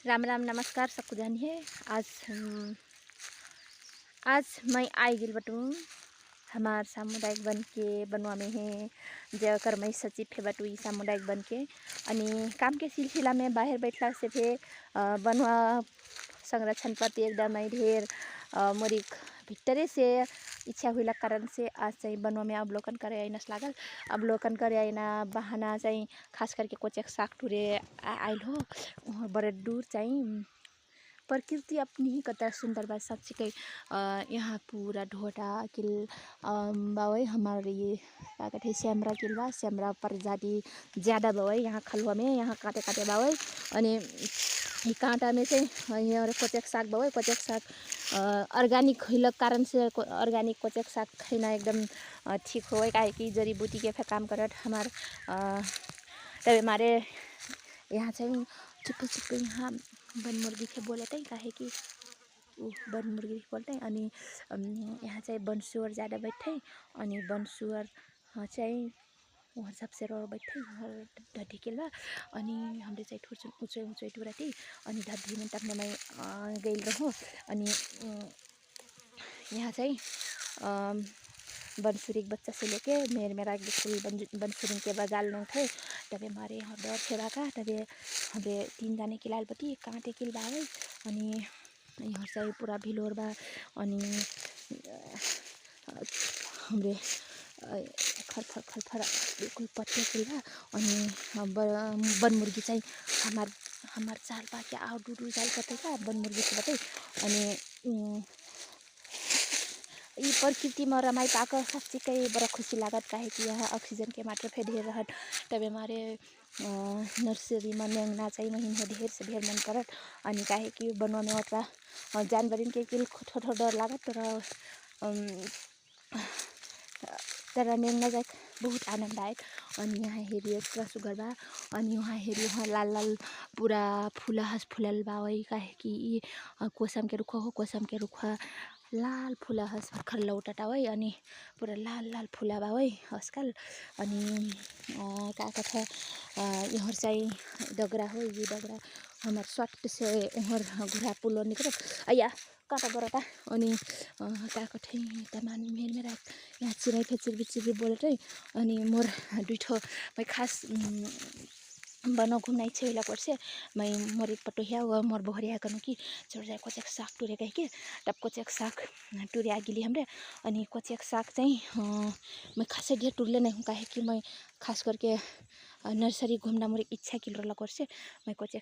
राम राम नमस्कार सबको जानिए। आज आज मैं आई गिल बटू हमार सामुदायिक वन के बनवा में है जकर मैं सचिव है बटू ई सामुदायिक वन के अनि काम के सिलसिला में बाहर बैठला से थे बनवा संरक्षण प्रति एकदमै ढेर मोरिक भित्तरे से इच्छा हुई कारण से आज चाहिँ बनवा में अवलोकन करे आइनस लागल। अवलोकन करे आइना बहाना चाहिँ खास करके कोचेक साग टुरे आइल हो वहाँ बड़े दूर चाहिँ प्रकृति अपनी ही कतरा सुंदर बा साँच्चीकै। यहाँ पूरा ढोटा किल बावै हमारे ये क्या कहते हैं स्यामरा किल बा स्यामरा प्रजाति ज़्यादा बावै यहाँ खलुआ में यहाँ काटे काटे बावै अनि ये कांटा में से यहाँ कोचेक साग बावै कोचेक साग अर्गानिक हुई कारण से अर्गानिक कोचेक साग खाना एकदम ठीक हो काहे कि जड़ी बूटी के फे काम करत हमार तब हमारे यहाँ चाहिँ चुप्पे चुप्पे यहाँ वन मुर्गी के बोलते काहे कि वन मुर्गी बोलते अनि यहाँ चाहिँ वन सुअर ज़्यादा बैठे अनि वन सुअर चाहिँ वहाँ सबसे रो बैठे ढड्डी के बा अनि हमरे चाहिँ ठुर ऊंचे ऊंचे टुराती अनि ढड्डी में तब मैं गई रहूँ अनि यहाँ चाहिँ बनसुरी बच्चा से लेके मेरा बनसुरी के बगाल में थे तबे हमारे यहाँ डर खेला का तबे हमें 3 जाने के लाल बटी कांटे किल बावे अनि यहाँ से पूरा भिलोर बा अनि हमरे खर बिल्कुल पत्ते किल बा अनि वन मुर्गी चाहिँ हमार चाल पा के आउ डुडू जाल कतै का वन मुर्गी से बतै अनि ये प्रकृति में रमाई पाक साँच्चीकै बड़ा खुशी लागत काहे कि यहाँ ऑक्सीजन के मात्रा फे ढेर रहत तब हमारे नर्सरी में मेंगना चाहिए महीन हो ढेर से ढेर मन करत अनि काहे कि बनवा में ओकरा जानवरिन के किल थोड़ा डर लागत तर मेंगना जाए बहुत आनंददायक अनि यहाँ हेरी एक्स्ट्रा सुगर बा अनि वहाँ हेरी वहाँ लाल लाल पूरा फूला हस फूलल बा वही काहे कि कोसम के रुखा हो कोसम के रुखा लाल फूला हस भर्खर लौटटा वही अनि पूरा लाल लाल फूला बा वही आजकल अनि का कथा यहाँ चाहिँ डगरा हो ये डगरा हमार सट से यहाँ घुरा पुलो निकल अया काटा बरता अनि का कठै तमान मेरा यहाँ चिराई थे चिरबी बोलते अनि मोर दुईठो मैं खास बनो घूमना इच्छा होला पड़से मैं मोर एक पटो हिया मोर बहरिया कनु कि छोड़ जाए कोचेक साग टुरे कह के तब कोचेक साग टुरे आगिली हमरे अनि कोचेक साग चाहिँ मैं खासै ढेर टुरले नहीं हूँ काहे कि मैं खास करके नर्सरी घूमना मोर इच्छा किल रहा करसे मैं कोचेक